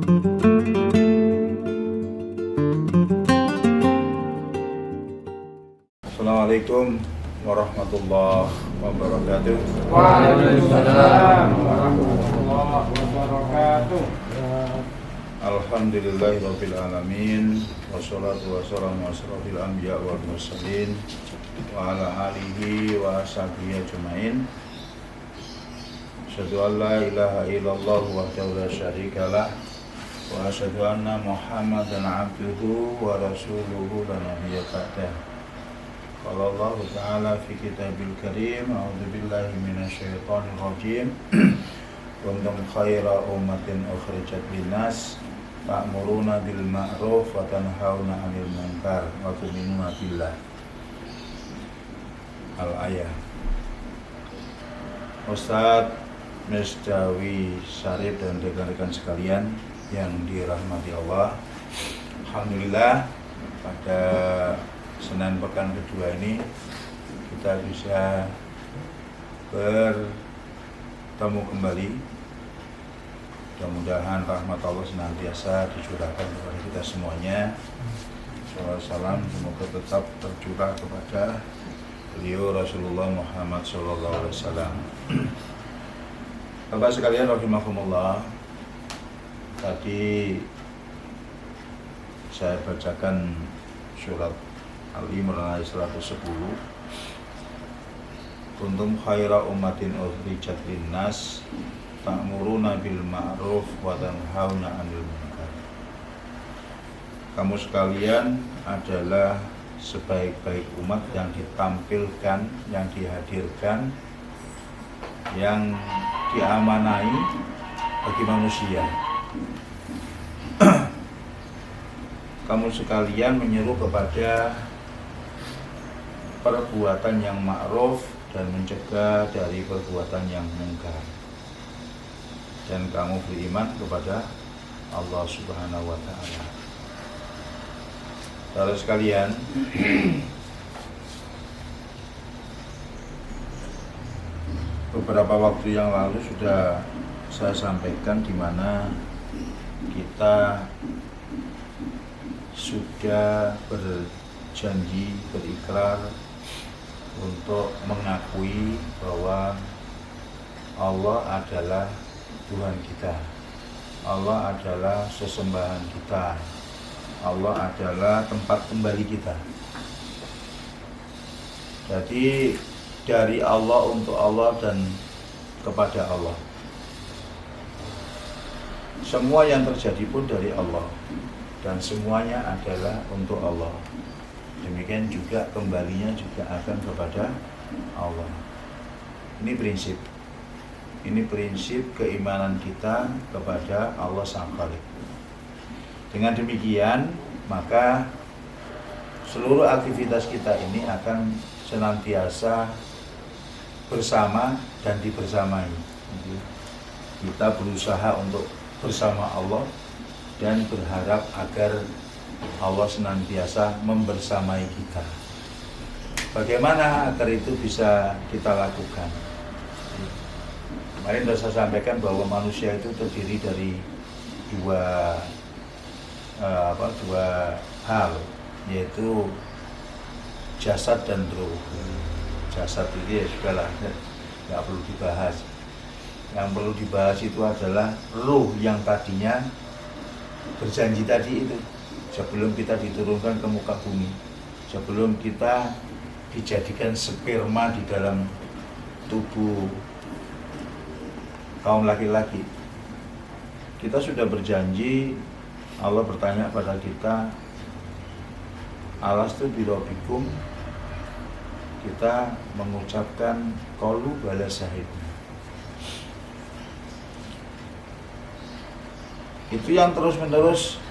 Assalamualaikum warahmatullahi wabarakatuh. Waalaikumsalam warahmatullahi wabarakatuh. Alhamdulillahirabbil alamin wassalatu wassalamu ala asyrofil anbiya wal mursalin wa ala alihi wa ashabihi ajmain. Asyhadu an la ilaha illallah wahdahu la syarikalah wa asyhadu anna Muhammadan abduhu wa rasuluhu la nabiyya ba'dah. Qala Allah Ta'ala fi kitabil karim, a'udzu billahi minasyaitonir rajim. Kuntum khaira ummatin ukhrijat linnas ta'muruna bil ma'ruf wa tanhauna 'anil munkar wa tu'minuna billah. Al-ayah. Ustaz Misdawi Syarif dan rekan-rekan sekalian yang dirahmati Allah, alhamdulillah pada Senin pekan kedua ini kita bisa bertemu kembali. Mudah-mudahan rahmat Allah senantiasa dicurahkan kepada kita semuanya. Salam semoga tetap tercurah kepada beliau Rasulullah Muhammad SAW. Bapak sekalian rahimakumullah, tadi saya bacakan surat Al-Imran ayat 110. Kuntum khaira ummatin ukhrijat linnas ta'muruna bil ma'ruf wa tanhauna 'anil munkar. Kamu sekalian adalah sebaik-baik umat yang ditampilkan, yang dihadirkan, yang diamanai bagi manusia. Kamu sekalian menyeru kepada perbuatan yang ma'ruf dan mencegah dari perbuatan yang munkar. Dan kamu beriman kepada Allah Subhanahu wa Ta'ala. Saudara sekalian, beberapa waktu yang lalu sudah saya sampaikan di mana kita sudah berjanji, berikrar untuk mengakui bahwa Allah adalah Tuhan kita, Allah adalah sesembahan kita, Allah adalah tempat kembali kita. Jadi dari Allah, untuk Allah, dan kepada Allah. Semua yang terjadi pun dari Allah, dan semuanya adalah untuk Allah. Demikian juga kembalinya juga akan kepada Allah. Ini prinsip keimanan kita kepada Allah Sang Khalik. Dengan demikian, maka seluruh aktivitas kita ini akan senantiasa bersama dan dibersamai. Kita berusaha untuk bersama Allah dan berharap agar Allah senantiasa membersamai kita. Bagaimana agar itu bisa kita lakukan? Kemarin sudah saya sampaikan bahwa manusia itu terdiri dari dua hal, yaitu jasad dan ruh. Jasad itu ya sudahlah, nggak perlu dibahas. Yang perlu dibahas itu adalah ruh yang tadinya berjanji tadi itu, sebelum kita diturunkan ke muka bumi, sebelum kita dijadikan sperma di dalam tubuh kaum laki-laki, kita sudah berjanji. Allah bertanya pada kita, alastu birabbikum, kita mengucapkan qalu bala syahidna. Itu yang terus-menerus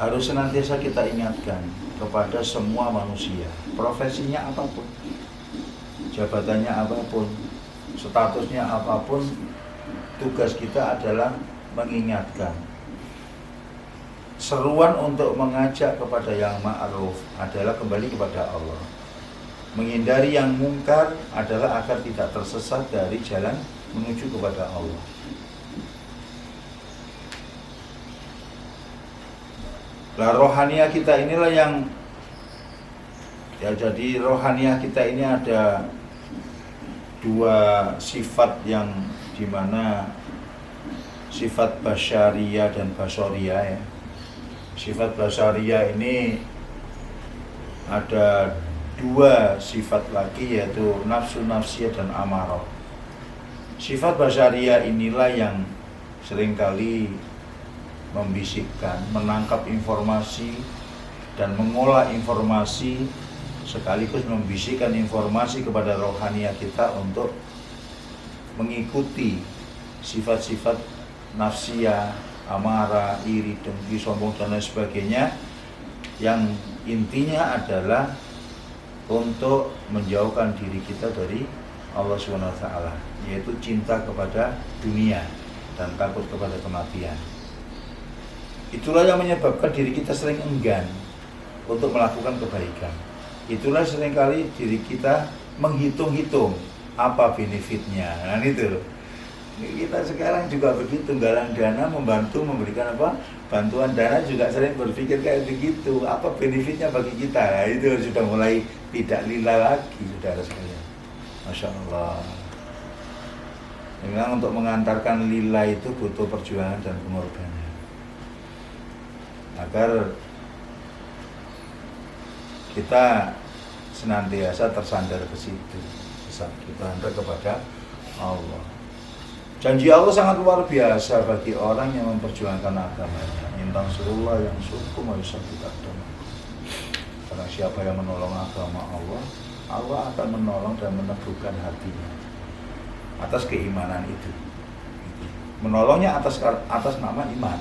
harus senantiasa kita ingatkan kepada semua manusia, profesinya apapun, jabatannya apapun, statusnya apapun, tugas kita adalah mengingatkan. Seruan untuk mengajak kepada yang ma'ruf adalah kembali kepada Allah. Menghindari yang mungkar adalah agar tidak tersesat dari jalan menuju kepada Allah. Lah rohaniah kita inilah yang ya, jadi rohaniah kita ini ada dua sifat yang dimana sifat basyariyah dan basoriyah ya. Sifat basyariyah ini ada dua sifat lagi, yaitu nafsu nafsiyah dan amarah. Sifat basyariyah inilah yang seringkali membisikkan, menangkap informasi dan mengolah informasi, sekaligus membisikkan informasi kepada rohaniah kita untuk mengikuti sifat-sifat nafsiyah, amarah, iri, dengki, sombong dan lain sebagainya, yang intinya adalah untuk menjauhkan diri kita dari Allah SWT, yaitu cinta kepada dunia dan takut kepada kematian. Itulah yang menyebabkan diri kita sering enggan untuk melakukan kebaikan. Itulah seringkali diri kita menghitung-hitung apa benefitnya. Nah itu kita sekarang juga begitu, galang dana, membantu, memberikan apa, bantuan dana juga sering berpikir kayak begitu, apa benefitnya bagi kita. Nah, itu sudah mulai tidak lillah lagi, saudara sekalian. Masya Allah. Memang untuk mengantarkan lillah itu butuh perjuangan dan pengorbanan, agar kita senantiasa tersandar ke situ, kita andar kepada Allah. Janji Allah sangat luar biasa bagi orang yang memperjuangkan agamanya. Intang surullah yang suku ma'isyabit agama. Karena siapa yang menolong agama Allah, Allah akan menolong dan meneguhkan hatinya atas keimanan itu. Menolongnya atas nama iman,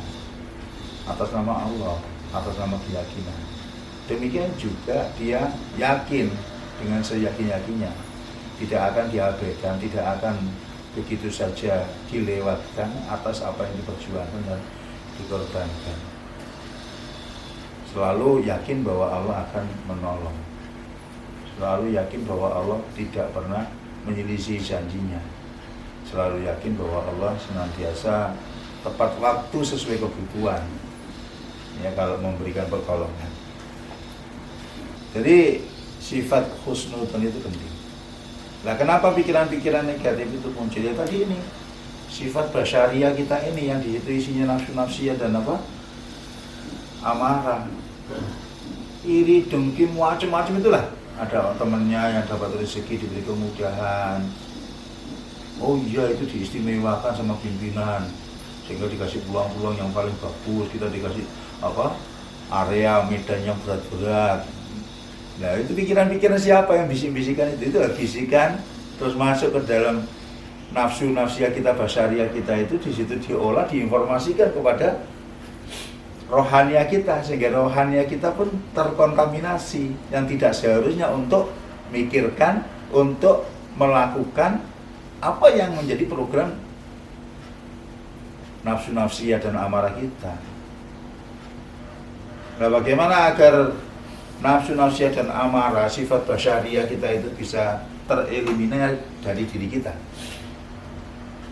atas nama Allah, atas nama keyakinan. Demikian juga dia yakin dengan seyakin-yakinnya, tidak akan diabaikan, tidak akan begitu saja dilewatkan atas apa yang diperjuangkan dan dikorbankan. Selalu yakin bahwa Allah akan menolong, selalu yakin bahwa Allah tidak pernah menyelisih janjinya, selalu yakin bahwa Allah senantiasa tepat waktu sesuai kebutuhan ya kalau memberikan pertolongan. Jadi sifat husnudzon itu penting. Nah, kenapa pikiran-pikiran negatif itu muncul? Ya tadi ini sifat basyariah kita ini yang di situ isinya nafsu nafsiyah dan apa? Amarah, iri, dengki, macam-macam itulah. Ada temannya yang dapat rezeki, diberi kemudahan. Oh iya, itu diistimewakan sama pimpinan, sehingga dikasih pulang-pulang yang paling bagus, kita dikasih apa? Area medan yang berat-berat. Nah, itu pikiran-pikiran siapa yang bisik-bisikan itu? Itu bisikan terus masuk ke dalam nafsu nafsiyah kita, basyariah kita itu, di situ diolah, diinformasikan kepada rohaniah kita, sehingga rohaniah kita pun terkontaminasi yang tidak seharusnya untuk mikirkan, untuk melakukan apa yang menjadi program nafsu nafsiyah dan amarah kita. Nah, bagaimana agar nafsu nafsiyah dan amarah, sifat basyariah kita itu bisa tereliminir dari diri kita,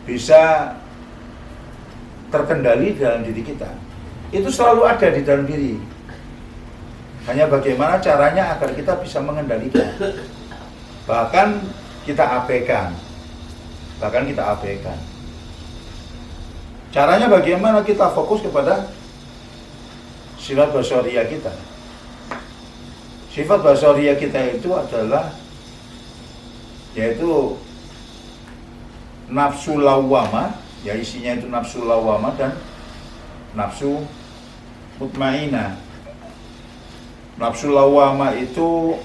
bisa terkendali dalam diri kita? Itu selalu ada di dalam diri. Hanya bagaimana caranya agar kita bisa mengendalikan. Bahkan kita abaikan. Caranya bagaimana kita fokus kepada sifat basyariah kita. Sifat basyariah kita itu adalah yaitu nafsu lawwamah, ya isinya itu nafsu lawwamah dan nafsu mutmainah. Nafsu lawwamah itu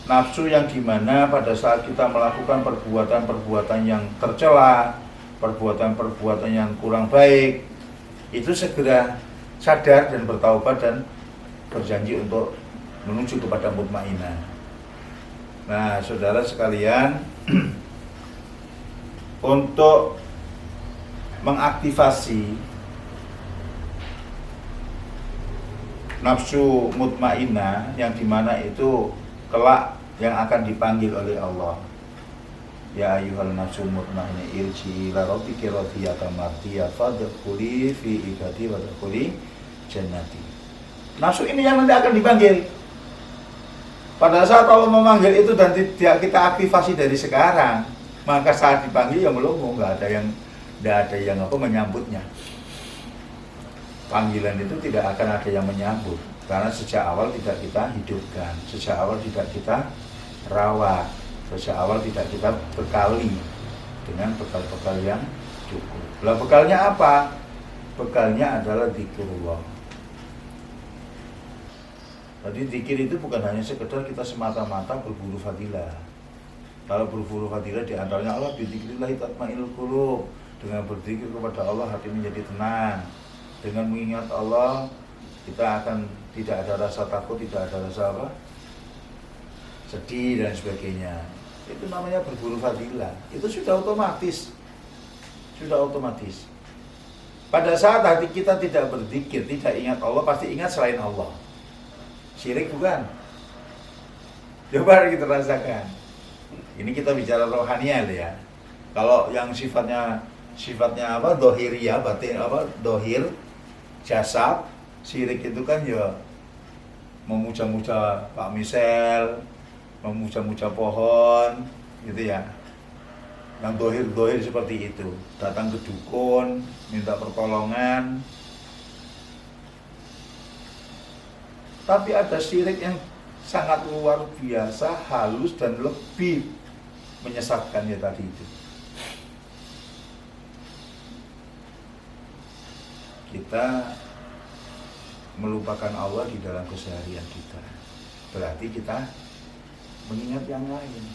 nafsu yang dimana pada saat kita melakukan perbuatan-perbuatan yang tercela, perbuatan-perbuatan yang kurang baik, itu segera sadar dan bertaubat dan berjanji untuk menuju kepada mutmainah. Nah, saudara sekalian, untuk mengaktifasi nafsu mutmainah yang dimana itu kelak yang akan dipanggil oleh Allah, ya ayyuhal nafsul mutmainah irji ila rabbiki radiyatan mardiyah fadkhuli fi ibadi wadkhuli jannati. Nafsu ini yang nanti akan dipanggil. Pada saat Allah memanggil itu dan tidak kita aktifasi dari sekarang, maka saat dipanggil yang melongo, nggak ada yang menyambutnya. Panggilan itu tidak akan ada yang menyambut karena sejak awal tidak kita hidupkan, sejak awal tidak kita rawat, sejak awal tidak kita bekali dengan bekal-bekal yang cukup. Lah bekalnya apa? Bekalnya adalah zikrullah. Jadi zikir itu bukan hanya sekedar kita semata-mata berburu fadilah. Kalau berburu fadilah diantaranya Allah bidzikrillah tatma'innul qulub. Dengan berzikir kepada Allah hati menjadi tenang. Dengan mengingat Allah kita akan tidak ada rasa takut, tidak ada rasa apa? Sedih dan sebagainya. Itu namanya berburu fadilah. Itu sudah otomatis. Sudah otomatis. Pada saat hati kita tidak berzikir, tidak ingat Allah, pasti ingat selain Allah. Syirik bukan? Coba kita rasakan. Ini kita bicara rohaniah ya. Kalau yang sifatnya apa? Dohiriyah, batin apa? Dohir, jasad, syirik itu kan ya memuja-muja Pak Misel, memuja-muja pohon, gitu ya. Yang dohir seperti itu, datang ke dukun, minta pertolongan. Tapi ada syirik yang sangat luar biasa, halus dan lebih menyesatkan ya tadi itu. Kita melupakan Allah di dalam keseharian kita. Berarti kita mengingat yang lain.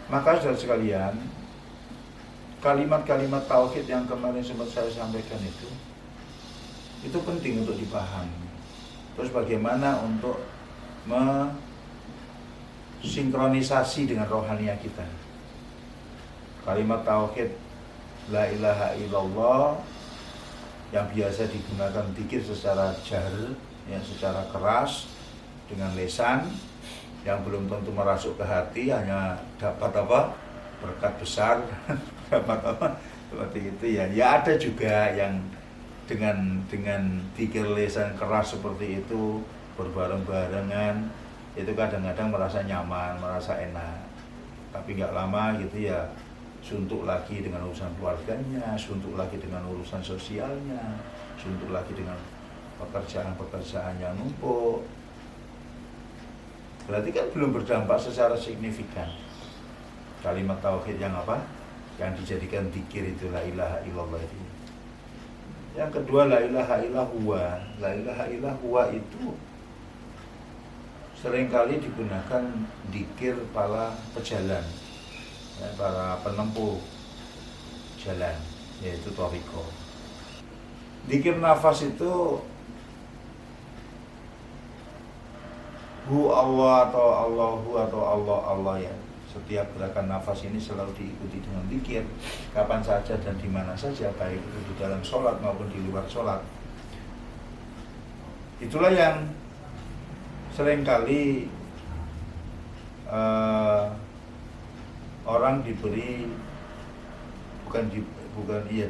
Maka saudara sekalian, kalimat-kalimat tauhid yang kemarin sempat saya sampaikan itu penting untuk dipahami. Terus bagaimana untuk mensinkronisasi dengan rohaniah kita. Kalimat tauhid la ilaha illallah yang biasa digunakan zikir secara jahr, ya, secara keras dengan lisan, yang belum tentu merasuk ke hati, hanya dapat apa? Berkat besar, dapat apa? Seperti itu ya. Ya ada juga yang dengan zikir lisan keras seperti itu berbareng-barengan, itu kadang-kadang merasa nyaman, merasa enak. Tapi nggak lama gitu ya, suntuk lagi dengan urusan keluarganya, suntuk lagi dengan urusan sosialnya, suntuk lagi dengan pekerjaan-pekerjaan yang numpuk. Berarti kan belum berdampak secara signifikan. Kalimat tauhid yang apa? Yang dijadikan zikir itu la ilaha illallah itu. Yang kedua la ilaha illallah. La ilaha illallah itu seringkali digunakan zikir para pejalan, ya, para penempuh jalan, yaitu thariqah. Zikir nafas itu hu Allah atau Allahu atau Allah ya. Setiap gerakan nafas ini selalu diikuti dengan zikir kapan saja dan di mana saja, baik itu di dalam sholat maupun di luar sholat. Itulah yang seringkali orang diberi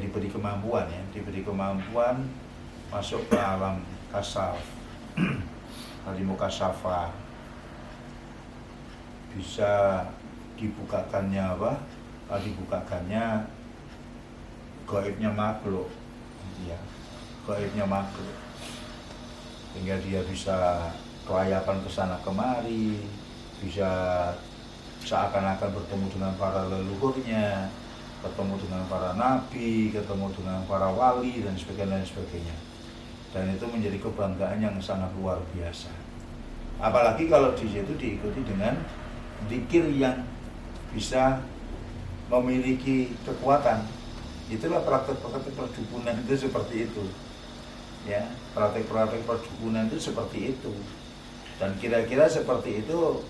diberi kemampuan ya, diberi kemampuan masuk ke alam kasaf, al-mukasyafah, bisa dibukakannya apa? Dibukakannya gaibnya makhluk, ya, gaibnya makhluk, sehingga dia bisa kelayapan kesana kemari, bisa seakan-akan bertemu dengan para leluhurnya, ketemu dengan para nabi, ketemu dengan para wali dan sebagainya. Dan itu menjadi kebanggaan yang sangat luar biasa. Apalagi kalau di situ diikuti dengan zikir yang bisa memiliki kekuatan. Itulah praktek-praktek perdukunan itu seperti itu. Ya, praktek-praktek perdukunan itu seperti itu. Dan kira-kira seperti itu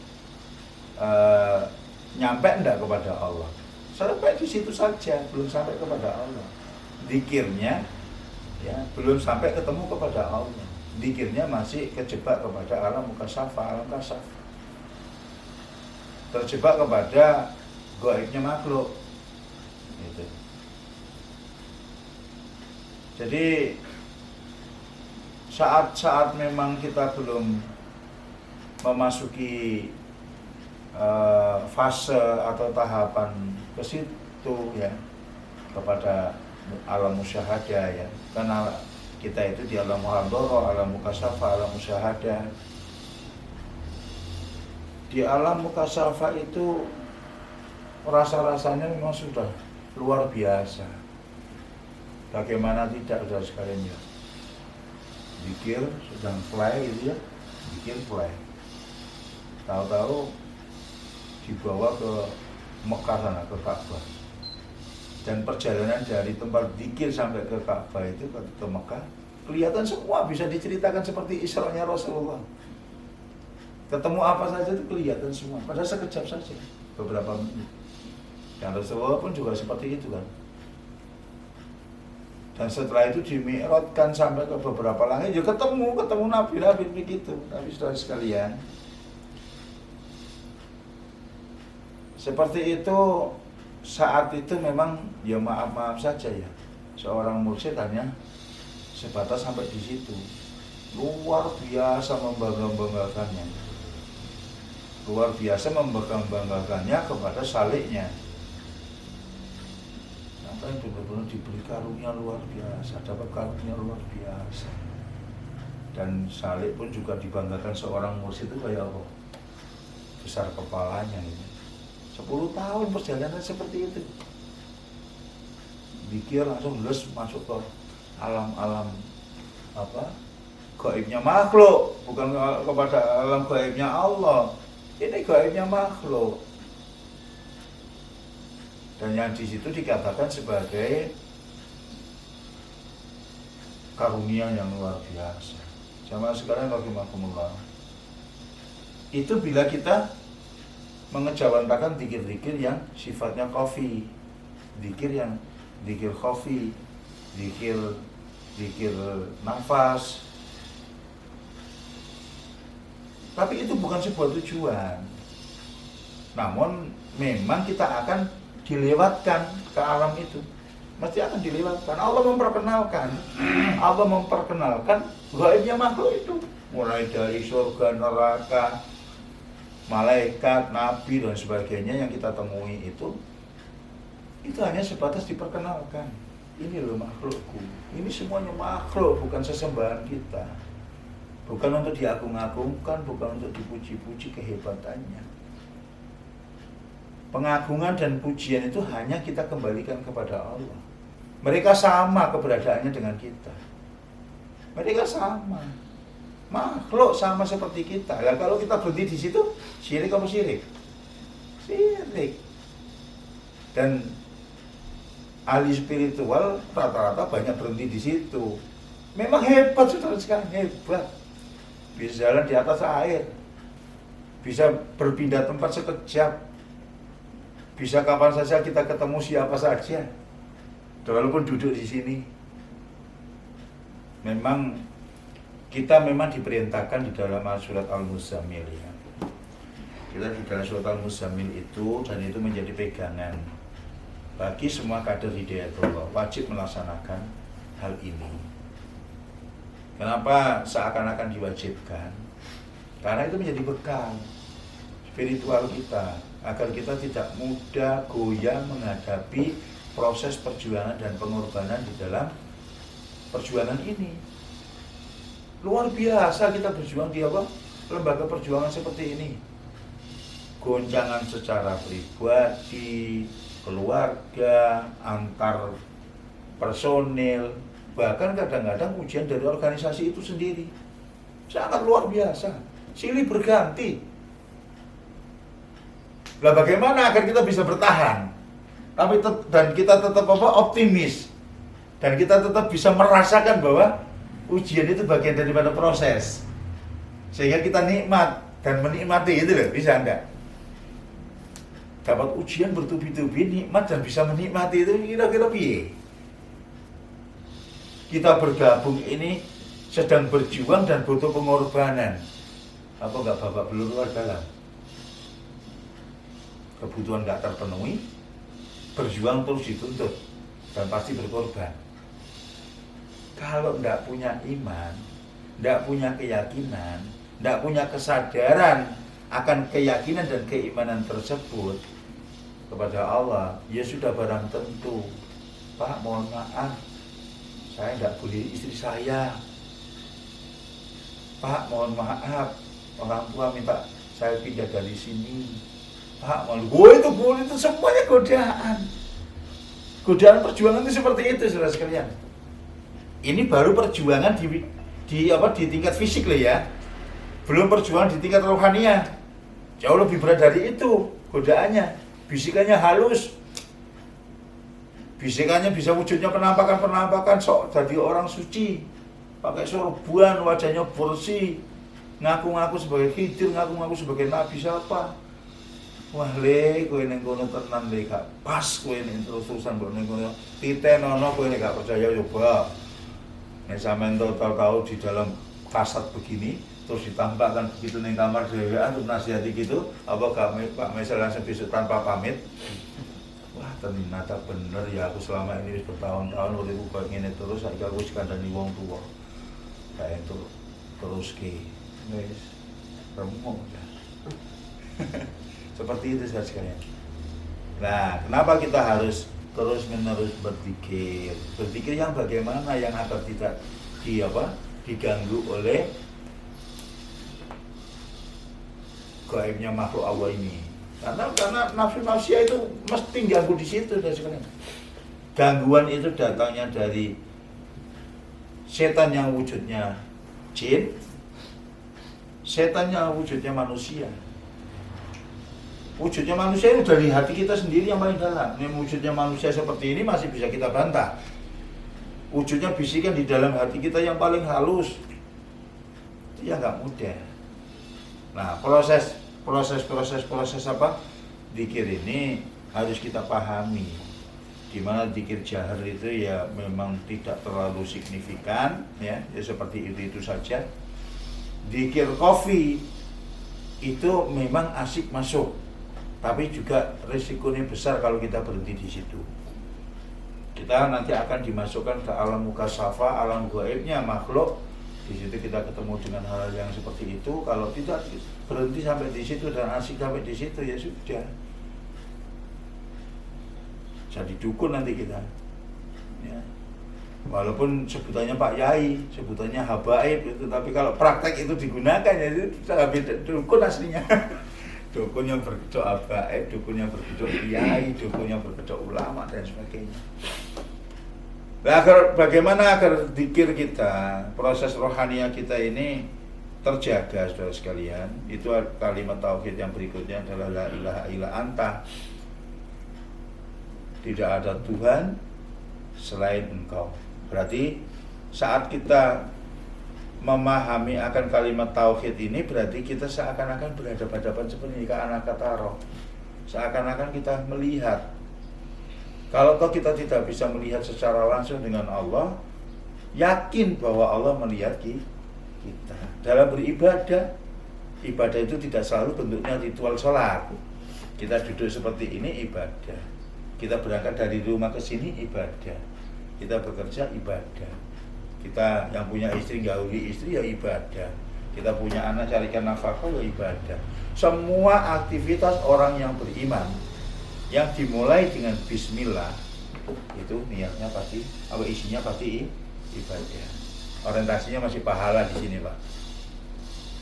nyampe enggak kepada Allah? Sampai di situ saja, belum sampai kepada Allah. Zikirnya ya belum sampai ketemu kepada Allah. Zikirnya masih kejebak kepada alam mukasyafah, alam kasaf. Terjebak kepada gaibnya makhluk. Gitu. Jadi saat-saat memang kita belum memasuki fase atau tahapan ke situ ya, kepada alam musyahadah ya, karena kita itu di alam muhadharah, alam mukasyafah, alam musyahadah. Di alam mukasyafah itu rasa-rasanya memang sudah luar biasa. Bagaimana tidak, saudara sekalian ya, zikir sedang fly gitu ya, zikir fly, tahu-tahu dibawa ke Mekah sana, ke Ka'bah. Dan perjalanan dari tempat zikir sampai ke Ka'bah itu, ke Mekah, kelihatan semua, bisa diceritakan seperti Isra-nya Rasulullah. Ketemu apa saja itu kelihatan semua, padahal sekejap saja, beberapa menit. Dan Rasulullah pun juga seperti itu kan. Dan setelah itu dimi'rajkan sampai ke beberapa langit, ya ketemu Nabi begitu. Tapi saudara sekalian, seperti itu, saat itu memang ya maaf saja ya, seorang mursyid hanya sebatas sampai di situ. Luar biasa membanggakannya, luar biasa membanggakannya kepada saliknya. Sampai benar-benar diberi karunia luar biasa, dapat karunia luar biasa. Dan salik pun juga dibanggakan seorang mursyid itu kayak apa? Besar kepalanya ini. 10 tahun perjalanan seperti itu. Zikir langsung lulus masuk ke alam-alam apa? Gaibnya makhluk, bukan kepada alam gaibnya Allah. Ini gaibnya makhluk. Dan yang di situ dikatakan sebagai karunia yang luar biasa. Jamaah sekalian rahimakumullah. Itu bila kita mengejawantakan zikir-zikir yang sifatnya khafi, zikir khafi, zikir nafas. Tapi itu bukan sebuah tujuan. Namun memang kita akan dilewatkan ke alam itu. Mesti akan dilewatkan. Allah memperkenalkan gaibnya makhluk itu. Mulai dari surga, neraka, malaikat, nabi dan sebagainya yang kita temui itu hanya sebatas diperkenalkan. Ini loh makhlukku. Ini semuanya makhluk, bukan sesembahan kita. Bukan untuk diagung-agungkan, bukan untuk dipuji-puji kehebatannya. Pengagungan dan pujian itu hanya kita kembalikan kepada Allah. Mereka sama keberadaannya dengan kita. Mereka sama. Makhluk sama seperti kita. Nah, kalau kita berhenti di situ, syirik apa syirik? Syirik. Dan ahli spiritual rata-rata banyak berhenti di situ. Memang hebat, saudara sekalian, hebat. Bisa jalan di atas air, bisa berpindah tempat sekejap, bisa kapan saja kita ketemu siapa saja, walaupun duduk di sini. Kita memang diperintahkan di dalam surat Al-Muzammil ya. Kita di dalam surat Al-Muzammil itu, dan itu menjadi pegangan bagi semua kader hidayatullah, wajib melaksanakan hal ini. Kenapa seakan-akan diwajibkan? Karena itu menjadi bekal spiritual kita, agar kita tidak mudah goyah menghadapi proses perjuangan dan pengorbanan di dalam perjuangan ini. Luar biasa kita berjuang di lembaga perjuangan seperti ini. Goncangan secara pribadi, keluarga, antar personil, bahkan kadang-kadang ujian dari organisasi itu sendiri. Sangat luar biasa, silih berganti. Lah bagaimana agar kita bisa bertahan? Dan kita tetap optimis. Dan kita tetap bisa merasakan bahwa ujian itu bagian daripada proses, sehingga kita nikmat dan menikmati itu loh. Bisa enggak? Dapat ujian bertubi-tubi, nikmat dan bisa menikmati itu kira-kira piye? Kita bergabung ini sedang berjuang dan butuh pengorbanan. Apa enggak babak belur luar dalam? Kebutuhan enggak terpenuhi, berjuang terus dituntut dan pasti berkorban. Kalau enggak punya iman, tidak punya keyakinan, tidak punya kesadaran akan keyakinan dan keimanan tersebut kepada Allah, ya sudah barang tentu, Pak mohon maaf, saya tidak boleh istri saya. Pak mohon maaf, orang tua minta saya pindah dari sini. Pak mohon, itu semuanya godaan. Godaan perjuangan itu seperti itu, saudara sekalian. Ini baru perjuangan di tingkat fisik loh ya. Belum perjuangan di tingkat rohaniah. Jauh lebih berat dari itu godaannya. Bisikannya halus. Bisikannya bisa wujudnya penampakan sok jadi orang suci. Pakai sorban, wajahnya bersih. Ngaku-ngaku sebagai khidir, ngaku-ngaku sebagai nabi siapa? Wah le, kowe ning kono tenan le gak pas kowe ning terus-terusan mbok ning kono. Titenono kowe nek gak percaya coba. Nek sampean tahu di dalam kasat begini terus ditambahkan begitu ning kamar dhewean untuk nasihati gitu, apa Pak Mesel langsung besok tanpa pamit. Wah ternyata bener ya, aku selama ini bertahun-tahun uripku koyo ngene terus, saiki aku wis kandhani wong tuwa. Kayak itu terus ki wis remuk ya. Seperti itu sekalian. Nah, kenapa kita harus terus-menerus berpikir? Berpikir yang bagaimana yang agar tidak diganggu oleh gaibnya makhluk Allah ini. Karena nafsu manusia itu mesti ganggu di situ dan sekalian. Gangguan itu datangnya dari setan yang wujudnya jin, setan yang wujudnya manusia. Wujudnya manusia itu dari hati kita sendiri yang paling dalam. Ini wujudnya manusia seperti ini masih bisa kita bantah. Wujudnya bisikan di dalam hati kita yang paling halus, itu ya nggak mudah. Nah, proses apa? Dzikir ini harus kita pahami. Dimana dzikir jahar itu ya memang tidak terlalu signifikan, ya seperti itu saja. Dzikir kofi itu memang asik masuk, tapi juga risikonya besar kalau kita berhenti di situ. Kita nanti akan dimasukkan ke alam mukasafa, alam gaibnya makhluk. Di situ kita ketemu dengan hal yang seperti itu. Kalau tidak berhenti sampai di situ dan asik sampai di situ, ya sudah. Jadi dukun nanti kita. Ya. Walaupun sebutannya Pak Yai, sebutannya habaib itu, tapi kalau praktek itu digunakan ya itu beda dukun aslinya. Dukun yang berkedok habaib, dukun yang berkedok kiai, dukun yang berkedok ulama dan sebagainya. Nah, bagaimana agar dzikir kita, proses rohaniah kita ini terjaga, saudara sekalian? Itu kalimat tauhid yang berikutnya adalah la ilaha illa anta. Tidak ada Tuhan selain Engkau. Berarti saat kita memahami akan kalimat tauhid ini, berarti kita seakan-akan berhadapan-hadapan seperti anak kataro. Seakan-akan kita melihat. Kalau kita tidak bisa melihat secara langsung dengan Allah, yakin bahwa Allah melihat kita. Dalam beribadah, ibadah itu tidak selalu bentuknya ritual sholat. Kita duduk seperti ini ibadah. Kita berangkat dari rumah ke sini ibadah. Kita bekerja ibadah. Kita yang punya istri gauli istri ya ibadah. Kita punya anak carikan nafkah ya ibadah. Semua aktivitas orang yang beriman yang dimulai dengan bismillah itu niatnya pasti, isinya pasti ibadah. Orientasinya masih pahala di sini, Pak.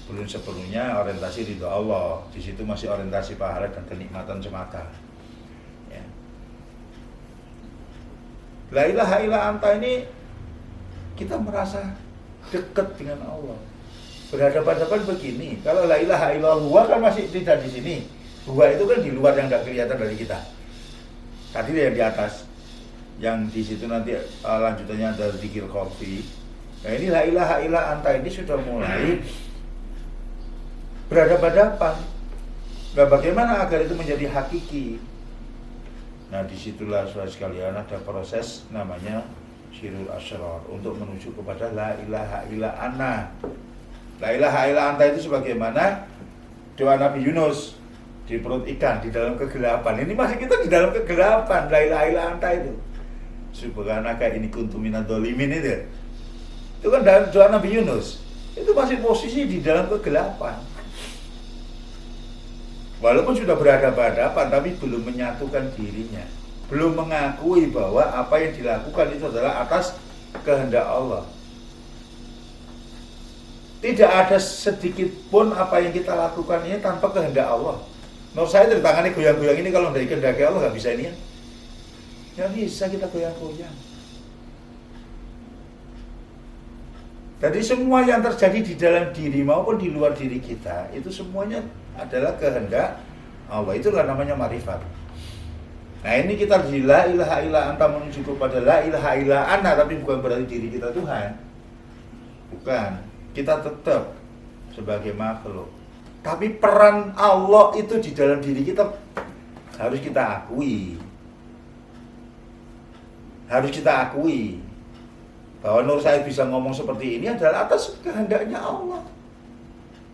Belum sepenuhnya orientasi ridho Allah. Di situ masih orientasi pahala dan kenikmatan semata. Ya. La ilaha illa anta ini kita merasa dekat dengan Allah. Berhadapan-hadapan begini. Kalau la ilaha illallah kan masih tidak di sini. Huwa itu kan di luar yang tidak kelihatan dari kita. Tadi yang di atas, yang di situ nanti lanjutannya ada dzikir khafi. Nah ini la ilaha illa anta ini sudah mulai berhadapan-hadapan. Nah bagaimana agar itu menjadi hakiki? Nah disitulah saudara sekalian ada proses namanya syirul asrar untuk menuju kepada la ilaha illa ana. La ilaha illa anta itu sebagaimana doa Nabi Yunus di perut ikan, di dalam kegelapan. Ini masih kita di dalam kegelapan. La ilaha illa anta itu. Subhanaka inni kuntu minadz dzalimin itu. Itu kan dalam doa Nabi Yunus. itu masih posisi di dalam kegelapan. Walaupun sudah berhadapan-hadapan, tapi belum menyatukan dirinya, belum mengakui bahwa apa yang dilakukan itu adalah atas kehendak Allah. Tidak ada sedikit pun apa yang kita lakukan ini tanpa kehendak Allah. Menurut saya dari tangannya goyang-goyang ini kalau dari kehendak Allah nggak bisa ini ya. Nggak bisa kita goyang-goyang. Jadi semua yang terjadi di dalam diri maupun di luar diri kita itu semuanya adalah kehendak Allah. Itulah namanya marifat. Nah ini kita di la ilaha illa anta menuju kepada la ilaha illa ana, tapi bukan berarti diri kita Tuhan. Bukan. Kita tetap sebagai makhluk. Tapi peran Allah itu di dalam diri kita harus kita akui. Harus kita akui bahwa Nur Said bisa ngomong seperti ini adalah atas kehendaknya Allah.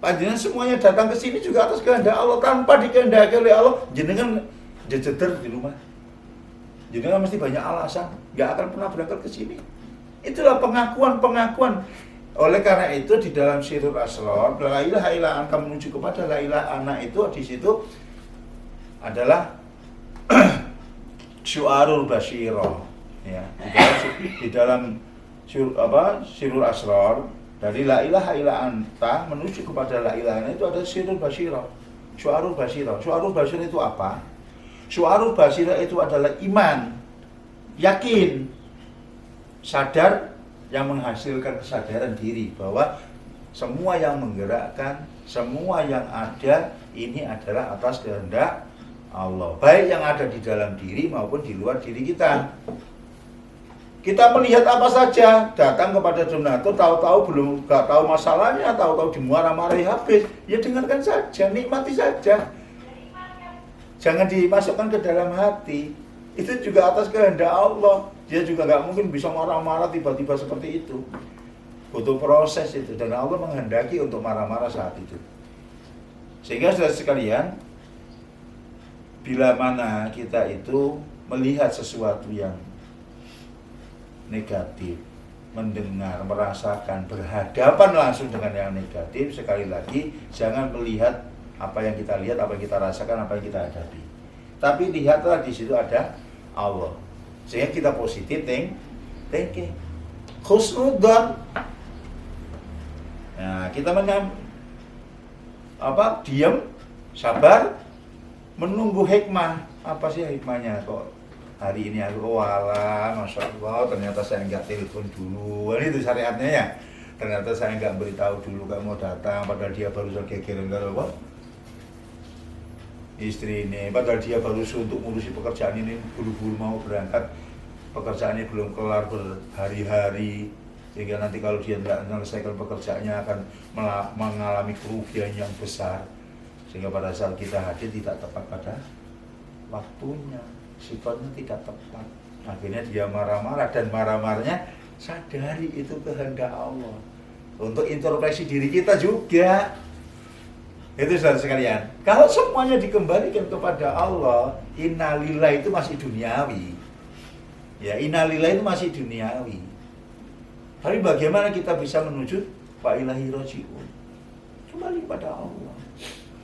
Panjenengan semuanya datang ke sini juga atas kehendak Allah, tanpa dikehendaki oleh Allah. Jenengan jeder di rumah. Jenengan mesti banyak alasan, nggak akan pernah berangkat ke sini. Itulah pengakuan. Oleh karena itu di dalam Sirrul Asrar, la ilaha illa anta menuju kepada la ilaha ana itu di situ adalah syu'arul basyirah. Ya, di dalam Sirrul Asrar dari la ilaha illa anta menuju kepada la ilaha ana itu ada sirrul basyirah. Syu'arul basyirah. Syu'arul basyirah itu apa? Syu'arul basyirah itu adalah iman, yakin, sadar, yang menghasilkan kesadaran diri bahwa semua yang menggerakkan, semua yang ada ini adalah atas kehendak Allah, baik yang ada di dalam diri maupun di luar diri kita. Kita melihat apa saja, datang kepada donatur, tahu-tahu belum gak tahu masalahnya, tahu-tahu dimarah-marahi habis, ya dengarkan saja, nikmati saja. Jangan dimasukkan ke dalam hati. Itu juga atas kehendak Allah. Dia juga gak mungkin bisa marah-marah tiba-tiba seperti itu. Butuh proses itu, dan Allah menghendaki untuk marah-marah saat itu. Sehingga saudara sekalian, bila mana kita itu melihat sesuatu yang negatif, mendengar, merasakan, berhadapan langsung dengan yang negatif, sekali lagi jangan melihat apa yang kita lihat, apa yang kita rasakan, apa yang kita hadapi. Tapi lihatlah di situ ada Allah. Sehingga kita positif thinking. Husnudzon. Nah, kita diam, sabar, menunggu hikmah. Apa sih hikmahnya kok? Hari ini aku wala, Masya Allah, ternyata saya nggak telepon dulu. Itu syariatnya ya. Ternyata saya nggak beritahu dulu kamu mau datang, padahal dia baru saja kekirin kalau istri ini, padahal dia baru untuk ngurusi pekerjaan ini, buru-buru mau berangkat, pekerjaannya belum kelar berhari-hari, sehingga nanti kalau dia tidak menyelesaikan pekerjaannya akan mengalami kerugian yang besar, sehingga pada saat kita hadir tidak tepat pada waktunya. Sifatnya tidak tepat. Akhirnya dia marah-marah, dan marah-marahnya sadari itu kehendak Allah. Untuk introspeksi diri kita juga. Itu saudara sekalian. Kalau semuanya dikembalikan kepada Allah, innalillah itu masih duniawi. Ya, innalillah itu masih duniawi. Tapi bagaimana kita bisa menuju wa ilahi raji'un? Kembali pada Allah.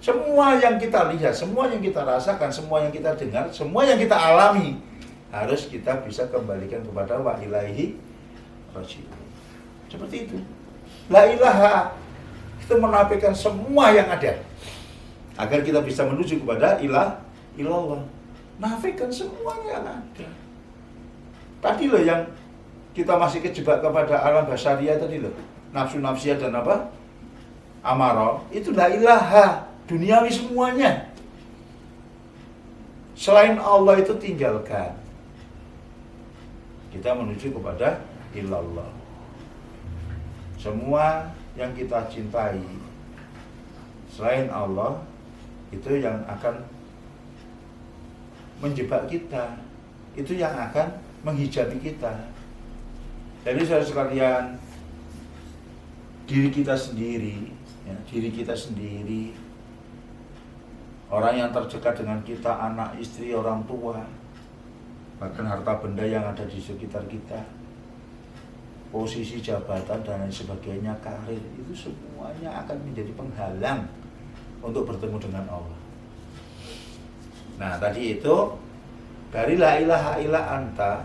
Semua yang kita lihat, semua yang kita rasakan, semua yang kita dengar, semua yang kita alami harus kita bisa kembalikan kepada wa ilaihi raji'un. Seperti itu. La ilaha itu menafikan semua yang ada agar kita bisa menuju kepada ilallah. Nafikan semua yang ada. Tadi loh yang kita masih kejebak kepada alam basyariah tadi loh, nafsu-nafsiyah dan apa? Amarah. Itu la ilaha. Duniawi semuanya. Selain Allah itu tinggalkan. Kita menuju kepada ilallah. Semua yang kita cintai selain Allah itu yang akan menjebak kita. Itu yang akan menghijabi kita. Jadi saudara sekalian, diri kita sendiri, ya, diri kita sendiri, orang yang terdekat dengan kita, anak, istri, orang tua, bahkan harta benda yang ada di sekitar kita, posisi jabatan dan lain sebagainya, karir, itu semuanya akan menjadi penghalang untuk bertemu dengan Allah. Nah tadi itu dari la ilaha illa anta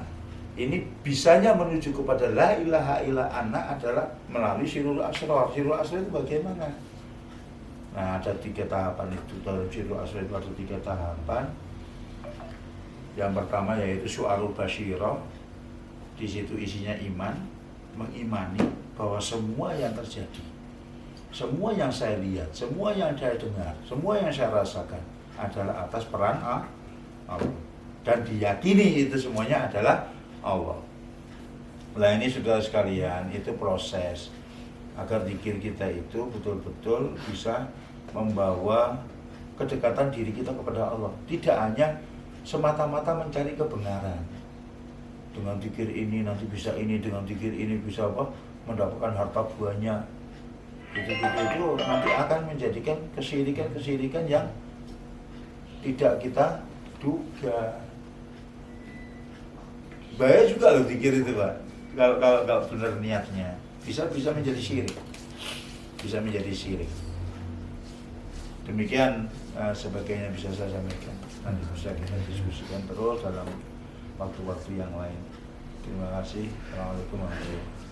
ini bisanya menuju kepada la ilaha illa ana adalah melalui sirul asrar. Sirul asrar itu bagaimana? Nah ada 3 tahapan itu. Dalam sirul asrar itu ada 3 tahapan. Yang pertama yaitu su'arul basyirah. Di situ isinya iman, mengimani bahwa semua yang terjadi, semua yang saya lihat, semua yang saya dengar, semua yang saya rasakan adalah atas peran Allah. Dan diyakini itu semuanya adalah Allah. Nah ini saudara sekalian, itu proses agar zikir kita itu betul-betul bisa membawa kedekatan diri kita kepada Allah. Tidak hanya semata-mata mencari kebenaran. Dengan zikir ini nanti bisa ini, dengan zikir ini bisa apa? Mendapatkan harta banyak. Itu nanti akan menjadikan kesyirikan yang tidak kita duga. Bahaya juga loh zikir itu, Pak. Kalau benar niatnya, bisa menjadi syirik. Bisa menjadi syirik. Demikian sebagainya bisa saya sampaikan. Nanti bisa kita diskusikan terus dalam waktu-waktu yang lain. Terima kasih. Assalamualaikum warahmatullahi wabarakatuh.